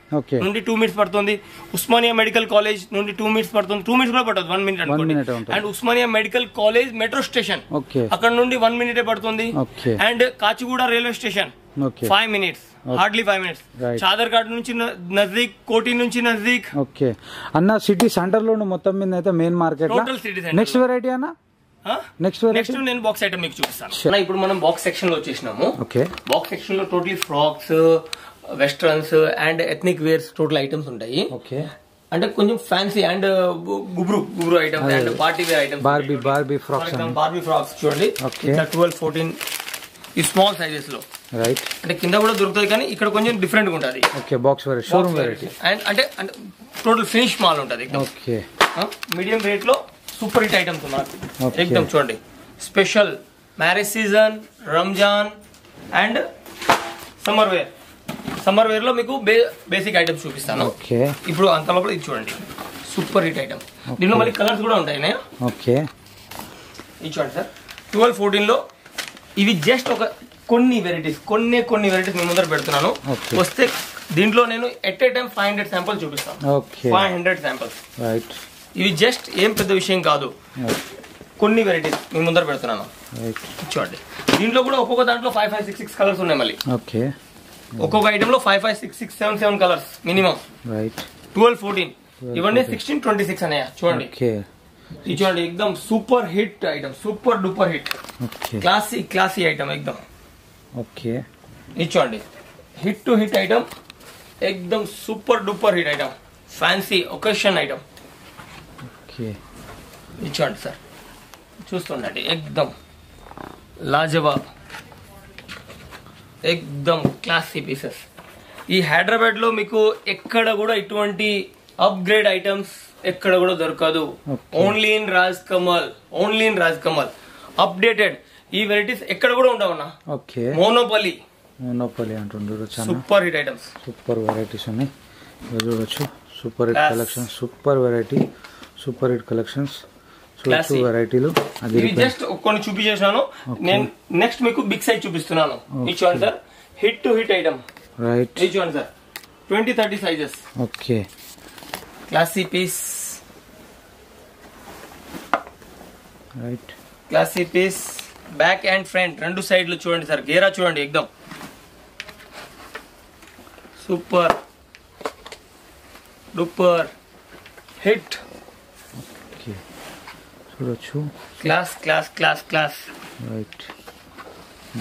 నుండి 2 minutes పడుతుంది. ఉస్మానియా మెడికల్ కాలేజ్ నుండి 2 minutes పడుతుంది. 2 minutes కూడా పడుతుంది, 1 minute అనుకోండి. And Osmania medical college metro station, అక్కడ నుండి 1 minute పడుతుంది. And Kachiguda railway station 5 minutes, hardly 5 minutes. Chadar Ghat నుంచి నజదీక్, కోటి నుంచి నజదీక్. ఓకే అన్న, సిటీ సెంటర్ లో మొత్తం మీద అయితే main market. Total city. Next variety అన్న నెక్స్ట్ నేను బాక్స్ ఐటమ్ మీకు చూపిస్తాను. ఇప్పుడు మనం బాక్స్ సెక్షన్ లో వచ్చేసినాము. ఓకే, బాక్స్ సెక్షన్ లో totally frocks, westerns and ethnic wears total items ఉంటాయి. ఓకే, అంటే కొంచెం ఫ్యాన్సీ అండ్ గుబ్రు item and party wear items. Barbie frocks చూడండి, 12, 14 ఈ స్మాల్ సైజెస్ లో. రైట్, అంటే కింద కూడా దొరుకుతుంది కానీ ఇక్కడ కొంచెం డిఫరెంట్ గా ఉంటుంది. Okay, box variety, showroom variety and అంటే టోటల్ ఫినిష్ మాల్ ఉంటుంది. ఓకే, మీడియం రేట్ లో సూపర్ హిట్ ఐటమ్స్ మనకు ఎక్దమ్ చూడండి. Special marriage season, Ramzan and summer wear లో మీకు బేసిక్ ఐటమ్స్ చూపిస్తాను. ఇప్పుడు అంత లోపల ఇది చూడండి, సూపర్ హిట్ ఐటమ్. దీనిలో మళ్ళీ కలర్స్ కూడా ఉంటాయి. ఓకే, ఇది చూడండి సార్, 12, 14 లో ఇవి జస్ట్ ఒక కొన్ని వెరైటీస్ మీ ముందర పెడుతున్నాను. వస్తే దీంట్లో నేను ఎట్ ఏ టైం 500 శాంపుల్ చూపిస్తాను. 500 శాంపుల్స్. ఇవి జస్ట్ ఏం పెద్ద విషయం కాదు, కొన్ని వెరైటీస్ మీ ముందర పెడుతున్నాను. చూడండి, దీంట్లో కూడా ఒక్కొక్క దాంట్లో 5, 5, 6, 6 కలర్స్ ఉన్నాయి. మళ్ళీ ఒక్కొక్క ఐటమ్ లో 5, 5, 6, 6, 7, 7 కలర్స్ మినిమం. 12, 14 ఇవన్నీ 16, 26 అనే చూడండి. ఇది చూడండి, ఎక్దమ్ super hit item, super duper hit, classy item ఎక్దమ్. ఓకే, ఇది చూడండి, హిట్ టు హిట్ ఐటమ్, ఎక్దమ్ super duper hit item, fancy occasion item. ఇది చూడండి సార్, చూస్తుండండి, ఎక్దమ్ లాజవాబ్, ఎక్దమ్ క్లాసీ పీసెస్. ఈ హైదరాబాద్ లో మీకు ఎక్కడ కూడా ఇటువంటి అప్గ్రేడ్ ఐటమ్స్ ఎక్కడ కూడా దొరకదు. Only in Raj Kamal updated. ఈ వెరైటీస్ ఎక్కడ కూడా ఉండవునా. మోనోపలి అంటుండ్రు. Super hit items, super varieties ఉన్నాయి చూడొచ్చు. Super hit collections, super variety, super hit collections, వెరైటీలు. జస్ట్ కొన్ని చూపించేసాను. నేను నెక్స్ట్ మీకు బిగ్ సైజ్ చూపిస్తున్నాను. ఇది చూడండి sir, hit to hit item. Right, ఇది చూడండి sir, 20, 30 sizes. Okay, classy piece, right, classy piece. Back and front రెండు సైడ్లు చూడండి సార్, గేరా చూడండి, ఎక్దమ్ సూపర్ డూపర్ హిట్. చూడొచ్చు, క్లాస్. రైట్,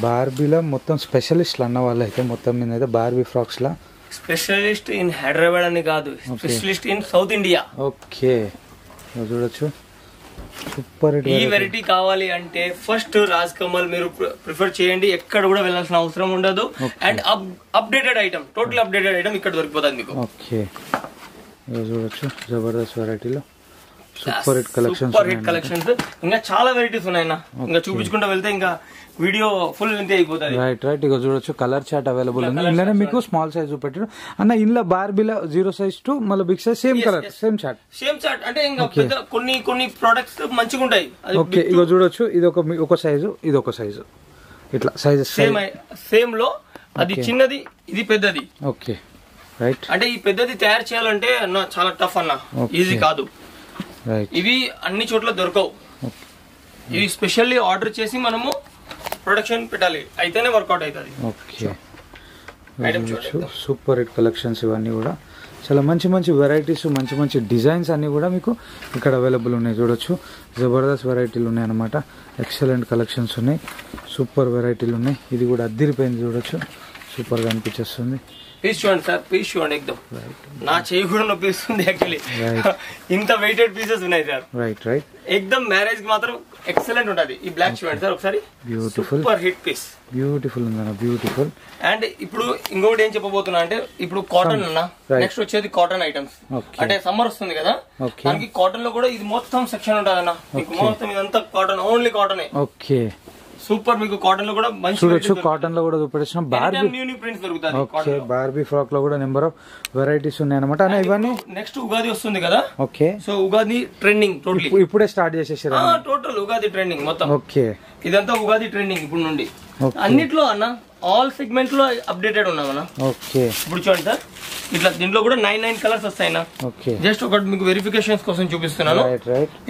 బార్బీలో మొత్తం స్పెషలిస్ట్లు అన్న వాళ్ళు అయితే మొత్తం మీద అయితే బార్బీ ఫ్రాక్స్ లా స్పెషలిస్ట్ ఇన్ హైదరాబాద్ అని కాదు, specialist in South India. Okay, చూడొచ్చు, సూపర్. ఈ వెరైటీ కావాలి అంటే ఫస్ట్ రాజ్ కమల్ మీరు ప్రిఫర్ చేయండి, ఎక్కడ కూడా వెళ్ళాల్సిన అవసరం ఉండదు. And updated item, total updated item ఇక్కడ దొరికిపోతుంది మీకు. ఓకే, చూడొచ్చు, జబర్దస్త్ వెరైటీలో సూపర్ హిట్ కలెక్షన్స్. ఇంకా చాలా వెరైటీస్ ఉన్నాయి. ఇంకా చూపించుకుంటూ వెళ్తే ఇంకా వీడియో ఫుల్ లెంత్ అయిపోతుంది. రైట్, ఇక చూడొచ్చు, కలర్ చార్ట్ అవైలబుల్ ఉంది. ఇందులోనే మీకు స్మాల్ సైజ్ పెట్టారు అన్న. ఇందులో బార్బీలో 0 size టు మళ్ళీ big size, same colour, same chart. అంటే ఇంకా కొన్ని ప్రొడక్ట్స్ మంచిగా ఉంటాయి. ఓకే, ఇక చూడొచ్చు, ఇది ఒక సైజు, ఇది ఒక సైజు, ఇట్లా సైజెస్ సేమ్ లో. అది చిన్నది, ఇది పెద్దది. Okay, right. అంటే ఈ పెద్దది తయారు చేయాలంటే అన్న చాలా టఫ్ అన్న, ఈజీ కాదు. ఇవి అన్ని చోట్ల దొరకవు. ఇవి స్పెషల్లీ ఆర్డర్ చేసి మనము ప్రొడక్షన్ పెట్టాలి, అయితేనే వర్కౌట్ అవుతుంది. ఓకే, సూపర్ హిట్ కలెక్షన్స్ ఇవన్నీ కూడా చాలా మంచి వెరైటీస్, మంచి డిజైన్స్ అన్ని కూడా మీకు ఇక్కడ అవైలబుల్ ఉన్నాయి. చూడొచ్చు, జబర్దస్త్ వెరైటీలు ఉన్నాయి అన్నమాట. ఎక్సలెంట్ కలెక్షన్స్ ఉన్నాయి, సూపర్ వెరైటీలు ఉన్నాయి. ఇది కూడా అద్దిరిపోయింది, చూడొచ్చు, సూపర్ గా అనిపించేస్తుంది. పీస్ చూడండి సార్, పీస్ చూడండి, ఎక్దమ్ నా చేయి కూడా నొప్పిస్తుంది యాక్చువల్లీ. ఇంత వెయిటెడ్ పీసెస్ ఉన్నాయి సార్. రైట్, ఎక్దమ్ మ్యారేజ్ కి మాత్రం ఎక్సలెంట్ ఉంటది. ఈ బ్లాక్ చూడండి సార్ ఒకసారి, beautiful, super hit piece, beautiful ఉందన్న, బ్యూటిఫుల్. అండ్ ఇప్పుడు ఇంకోటి ఏం చెప్పబోతున్నా అంటే, ఇప్పుడు కాటన్ అన్న, నెక్స్ట్ వచ్చేది కాటన్ ఐటమ్స్. అంటే సమ్మర్ వస్తుంది కదా, దానికి కాటన్ లో కూడా ఇది మొత్తం సెక్షన్ ఉంటుంది అన్న. మీకు మొత్తం ఇదంతా cotton, only cotton. Okay, super. మీకు కాటన్ లో కూడా మంచి చూడొచ్చు, కాటన్ లో కూడా చూపెట్టిన బార్బీ ఫ్రాక్ లో కూడా నెంబర్ ఆఫ్ వెరైటీస్ ఉన్నాయి అనమాట. ఇవన్నీ నెక్స్ట్ ఉగాది వస్తుంది కదా. Okay, so Ugadi trending total ఇప్పుడే స్టార్ట్ చేసేసారు. టోటల్ ఉగాది ట్రెండింగ్ మొత్తం. ఓకే, ఇదంతా ఉగాది ట్రెండింగ్ ఇప్పుడు నుండి. అన్నిట్లో అన్న, ఆల్ సెగ్మెంట్ లో అప్డేటెడ్ ఉన్నామన్నా. ఓకే, ఇప్పుడు చూడండి సార్, ఇట్లా దీంట్లో కూడా 9 కలర్స్ వస్తాయి. జస్ట్ ఒకటి మీకు వెరిఫికేషన్స్ కోసం చూపిస్తున్నాను.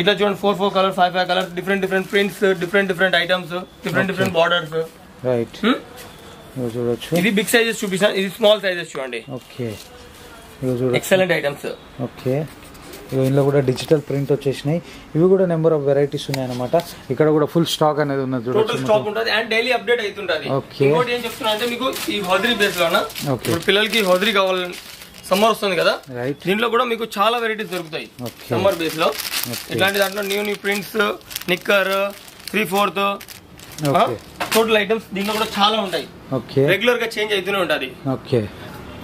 ఇట్లా చూడండి, 4 colour, 5 colours, different prints, different items, different borders. చూడొచ్చు, ఇది బిగ్ సైజెస్ చూపిస్తాను, ఇది స్మాల్ సైజెస్ చూడండి. Okay, excellent items. ఓకే, ఇందులో కూడా డిజిటల్ ప్రింట్ వచ్చేసినాయి. ఇవి కూడా నెంబర్ ఆఫ్ వెరైటీస్ ఉన్నాయి అనమాట. ఇక్కడ కూడా ఫుల్ స్టాక్ అనేది ఉన్నది చూడొచ్చు. స్టాక్ ఉంటుంది అండ్ డైలీ అప్డేట్ అవుతుంటది. ఇంకోటి ఏం చెప్తున్నా అంటే మీకు ఈ హోదరీ బేస్ లోనా ఇప్పుడు పిల్లలకి హోదరీ కావాలని సమ్మర్ వస్తుంది కదా, దీంట్లో కూడా మీకు చాలా వెరైటీస్ దొరుకుతాయి సమ్మర్ బేస్ లో. ఇట్లాంటి దాంట్లో న్యూ ప్రింట్స్, నిక్కర్, 3/4 టోటల్ ఐటమ్స్ దీంట్లో కూడా చాలా ఉంటాయి. రెగ్యులర్ గా చేంజ్ అవుతూనే ఉంటది.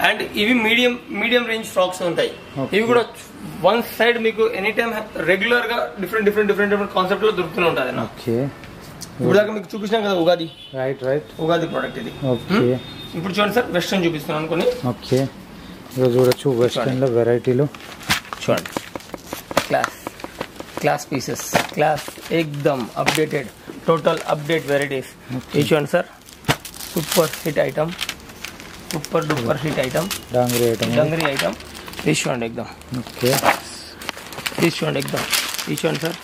అండ్ ఇవి మీడియం రేంజ్ ఫ్రాక్స్ ఉంటాయి. ఇవి కూడా వన్ సైడ్ మీకు ఎనీ టైమ్ రెగ్యులర్ గా డిఫరెంట్ కాన్సెప్ట్ లో దొరుకుతూనే ఉంటుంది. ఇప్పుడు దాకా మీకు చూపించాం కదా ఉగాది ఉగాది ప్రోడక్ట్ ఇది. ఇప్పుడు చూడండి సార్ వెస్ట్రన్ చూపిస్తున్నాను అనుకోని. చూడొచ్చు వెస్ట్రన్ లో వెరైటీలు చూడండి. క్లాస్ పీసెస్, క్లాస్ ఎక్దమ్ అప్డేటెడ్, టోటల్ అప్డేట్ వెరైటీస్. ఇది చూడండి sir, super hit item, super duper hit item, dungaree item. ఇది చూడండి ఎక్దమ్. ఇది చూడండి ఎక్దమ్. ఇది చూడండి సార్,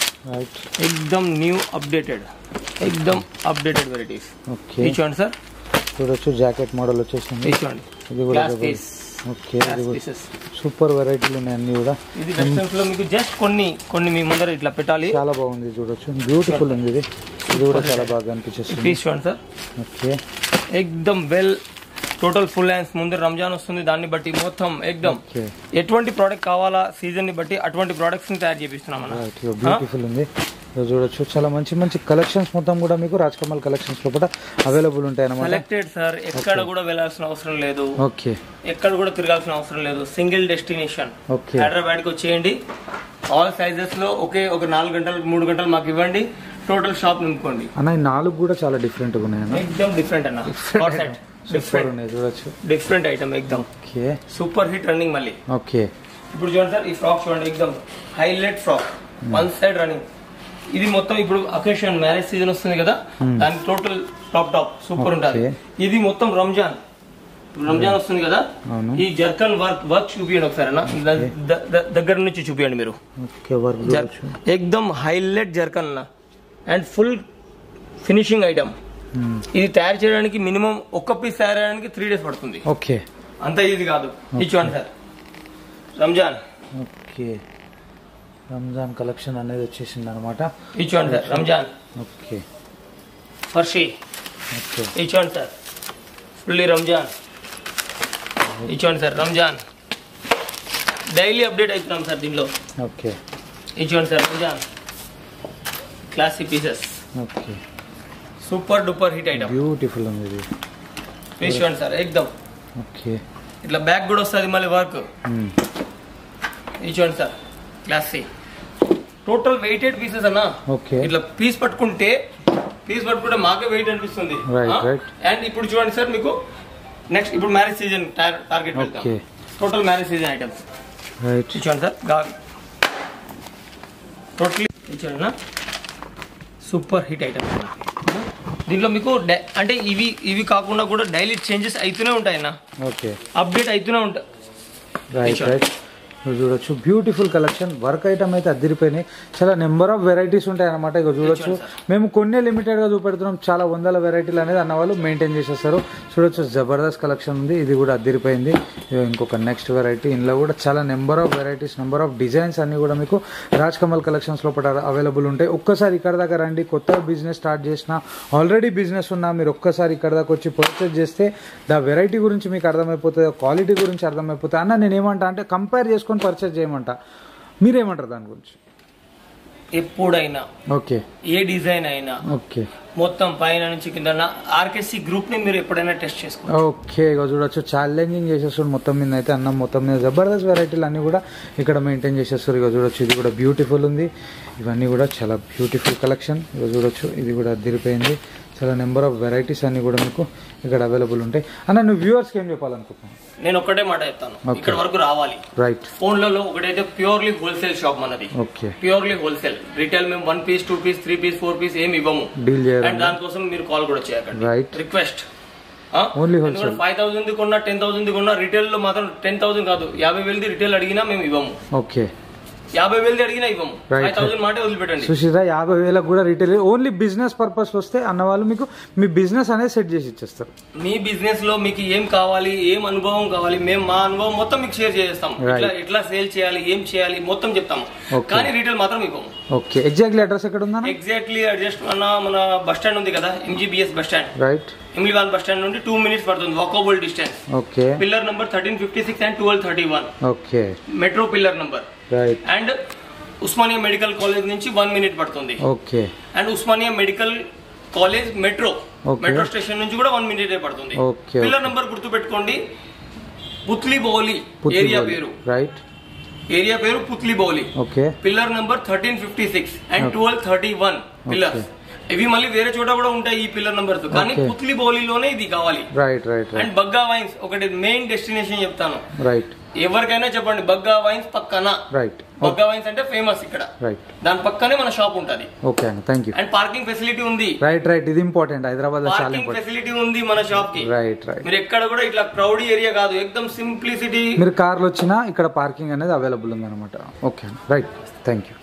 ఎక్దమ్ న్యూ అప్డేటెడ్, ఎక్దమ్ అప్డేటెడ్ వెరైటీస్. ఇది చూడండి సార్, చూడొచ్చు జాకెట్ మోడల్ వచ్చేసింది. ఇది చూడండి క్లాస్ పీస్. సూపర్ వెరైటీలు ఉన్నాయి అన్ని కూడా. ఇది వెస్టర్న్స్ లో మీకు జస్ట్ కొన్ని మీ ముందర ఇట్లా పెట్టాలి. చాలా బాగుంది చూడొచ్చు, బ్యూటిఫుల్ ఉంది ఇది. ఇది కూడా చాలా బాగా అనిపించేస్తుంది. పీస్ చూడండి సార్. ఎక్దమ్ వెల్ టోటల్ ఫుల్ హ్యాండ్స్. ముందు రంజాన్ వస్తుంది, దాన్ని బట్టి మొత్తం ఎక్దమ్ ఎటువంటి ప్రోడక్ట్ కావాలా సీజన్ ని బట్టి అటువంటి ప్రొడక్ట్స్ ని తయారు చేపిస్తున్నాం. బ్యూటిఫుల్ ఉంది చూడొచ్చు. చాలా మంచి కలెక్షన్స్ మొత్తం కూడా మీకు రాజ్ కమల్ కలెక్షన్స్ లోపల అవైలబుల్ ఉంటాయి అన్నమాట. సెలెక్టెడ్ సార్, ఎక్కడ కూడా వెళ్ళాల్సిన అవసరం లేదు. ఎక్కడ కూడా తిరగాల్సిన అవసరం లేదు. సింగిల్ డెస్టినేషన్ హైదరాబాద్ కి వచ్చేయండి. ఆల్ సైజెస్ లో ఒక 4 గంటలు 3 గంటలు మాకు ఇవ్వండి, టోటల్ షాప్ నింపుకోండి అన్న. ఈ 4 కూడా చాలా డిఫరెంట్ గా ఉన్నాయి. ఎక్దమ్ డిఫరెంట్ అన్న. డిఫరెంట్ ఐటమ్ ఎక్దమ్ సూపర్ హిట్ రన్నింగ్ మళ్ళీ. ఇప్పుడు చూడండి సార్, ఈ ఫ్రాక్ చూడండి ఎక్దమ్ highlight frock, one side running. ఇది మొత్తం ఇప్పుడు అకేషన్ మ్యారేజ్ సీజన్ వస్తుంది కదా, దాని టోటల్ టాప్ సూపర్ ఉంటుంది. ఇది మొత్తం రంజాన్ వస్తుంది కదా, ఈ జర్కన్ వర్క్ చూపియండి ఒకసారి అన్న. దగ్గర నుంచి చూపియండి మీరు. ఎక్దమ్ హైలైట్ జర్కన్ అన్న అండ్ ఫుల్ ఫినిషింగ్ ఐటమ్. ఇది తయారు చేయడానికి మినిమం ఒక్క పీస్ తయారు చేయడానికి 3 days పడుతుంది. అంత ఈజీ కాదు. ఇది చూడండి సార్, రంజాన్ కలెక్షన్ అనేది వచ్చేసింది అనమాట. ఇది చూడండి సార్ రంజాన్ ఫర్షీ. ఇది చూడండి సార్ ఫుల్లీ రంజాన్. ఇది చూడండి సార్ రంజాన్ డైలీ అప్డేట్ అవుతున్నాం సార్ దీనిలో. ఇది చూడండి sir Ramzan classic pieces, super duper hit item, beautiful ఉంది ఇది. పీస్ చూడండి సార్ ఎక్దమ్. ఇట్లా బ్యాక్ కూడా వస్తుంది మళ్ళీ వర్క్. ఇది చూడండి sir classic total weighted pieces అన్న. ఇట్లా పీస్ పట్టుకుంటే మాకే వెయిట్ అనిపిస్తుంది. అండ్ ఇప్పుడు చూడండి సార్ మీకు నెక్స్ట్ ఇప్పుడు మ్యారేజ్ సీజన్ టార్గెట్ పెడతాం. టోటల్ మ్యారేజ్ సీజన్ ఐటమ్స్ చూడండి సార్. టోటలీ చూడండి సూపర్ హిట్ ఐటమ్స్. దీంట్లో మీకు అంటే ఇవి కాకుండా కూడా డైలీ చేంజెస్ అవుతూనే ఉంటాయి అన్న, అప్డేట్ అవుతూనే ఉంటాయి. చూడొచ్చు బ్యూటిఫుల్ కలెక్షన్. వర్క్ ఐటమ్ అయితే అదిరిపోయినాయి. చాలా నెంబర్ ఆఫ్ వెరైటీస్ ఉంటాయి అనమాట. ఇక చూడొచ్చు, మేము కొన్ని లిమిటెడ్ గా చూపెడుతున్నాం. చాలా వందల వెరైటీలు అనేది అన్న వాళ్ళు మెయింటైన్ చేసేస్తారు. చూడొచ్చు జబర్దస్త్ కలెక్షన్ ఉంది. ఇది కూడా అదిరిపోయింది. ఇంకొక నెక్స్ట్ వెరైటీ. ఇందులో కూడా చాలా number of varieties, number of designs అన్ని కూడా మీకు రాజ్ కమల్ కలెక్షన్స్ లోపల అవైలబుల్ ఉంటాయి. ఒక్కసారి ఇక్కడ దాకా రండి. కొత్త బిజినెస్ స్టార్ట్ చేసినా, ఆల్రెడీ బిజినెస్ ఉన్నా, మీరు ఒక్కసారి ఇక్కడ దాకా వచ్చి పర్చేజ్ చేస్తే ద వెరైటీ గురించి మీకు అర్థమైపోతుంది, క్వాలిటీ గురించి అర్థమైపోతుంది. అన్న నేను ఏమంటా అంటే కంపేర్ చేసుకొని పర్చేజ్ చేయమంట. మీరేమంటారు దాని గురించి? ఎప్పుడైనా ఏ డిజైన్ అయినా మొత్తం పైన నుంచి కింద ఆర్కేసీ గ్రూప్ ని మీరు ఎప్పుడైనా టెస్ట్ చేసుకోండి. ఇక చూడొచ్చు ఛాలెంజింగ్ చేసేస్తారు మొత్తం మీద అయితే. అన్నం మొత్తం మీద జబర్దస్త్ వెరైటీలు అన్ని కూడా ఇక్కడ మెయింటైన్ చేసేస్తారు. ఇక చూడొచ్చు ఇది కూడా బ్యూటిఫుల్ ఉంది. ఇవన్నీ కూడా చాలా బ్యూటిఫుల్ కలెక్షన్. ఇక చూడొచ్చు ఇది కూడా అదిరిపోయింది. చాలా నెంబర్ ఆఫ్ వెరైటీస్ అన్ని కూడా మీకు ఇక్కడ అవైలబుల్ ఉంటాయి. అన్న నువ్వు వ్యూవర్స్ కి ఏం చెప్పాలనుకుంటున్నాను? నేను ఒకటే మాట చెప్తాను, ఇక్కడ వరకు రావాలి. ఫోన్లలో ఒకటైతే ప్యూర్లీ హోల్సేల్ షాప్ మనది. Purely wholesale. రిటైల్ మేము 1 piece 2 piece 3 piece 4 piece ఏమి ఇవ్వము. అండ్ దానికోసం మీరు కాల్ కూడా చేయకండి. రిక్వెస్ట్. 5,000 కొన్నా 10,000 కొన్నా రిటైల్ లో మాత్రం 10,000 కాదు 50,000 రిటైల్ అడిగినా మేము ఇవ్వము. 50,000 అడిగినా ఇవ్వము, 5,000 మాట వదిలిపెట్టండి. సుశీరా 50,000 కూడా రీటైల్ ఓన్లీ బిజినెస్ పర్పస్ వస్తే అన్న వాళ్ళు మీకు మీ బిజినెస్ అనేది సెట్ చేసి ఇచ్చేస్తారు. మీ బిజినెస్ లో మీకు ఏం కావాలి, ఏం అనుభవం కావాలి, మేము మా అనుభవం మొత్తం మీకు షేర్ చేస్తాం. ఎట్లా సేల్ చేయాలి, ఏం చేయాలి మొత్తం చెప్తాము, కానీ రీటైల్ మాత్రం ఇవ్వము. ఓకే, ఎగ్జాక్ట్లీ అడ్రస్ ఎక్కడ ఉందా? ఎగ్జాక్ట్లీ అడ్రస్ మన బస్ స్టాండ్ ఉంది కదా, MGBS bus stand, right. Imlibun bus stand నుండి 2 minutes పడుతుంది walkable distance. Okay. Pillar number 1356 and 1231. Okay. Metro pillar number, right. And Osmania medical college నుంచి 1 minute పడుతుంది. Okay. And Osmania medical college metro station నుంచి కూడా 1 minute పడుతుంది. Pillar number గుర్తు పెట్టుకోండి, Putli Bowli area పేరు, రైట్. ఏరియా పేరు Putli Bowli. Okay. Pillar number 1356 and 1231 pillars. ఇవి మళ్ళీ వేరే చోట కూడా ఉంటాయి ఈ పిల్లర్ నంబర్స్, కానీ పుత్లీ బౌలిలోనే ఇది కావాలి. Right right. And Bagga wines ఒకటి మెయిన్ డెస్టినేషన్ చెప్తాను, రైట్. ఎవరికైనా చెప్పండి బగ్గా వైన్స్ పక్కన, రైట్. బగ్గా వైన్స్ అంటే ఫేమస్ ఇక్కడ, రైట్. దాని పక్కనే మన షాప్ ఉంటది. ఓకే అండి, thank you. And parking facility ఉంది, రైట్ రైట్. ఇది ఇంపార్టెంట్, హైదరాబాద్ లో చాలా ఇంపార్టెంట్. ఫెసిలిటీ ఉంది మన షాప్ కి, రైట్ రైట్. మీరు ఎక్కడ కూడా ఇట్లా క్రౌడీ ఏరియా కాదు, ఎక్దమ్ సింప్లిసిటీ. మీరు కార్లు వచ్చినా ఇక్కడ పార్కింగ్ అనేది అవైలబుల్ ఉంది అనమాట. Okay right, thank you.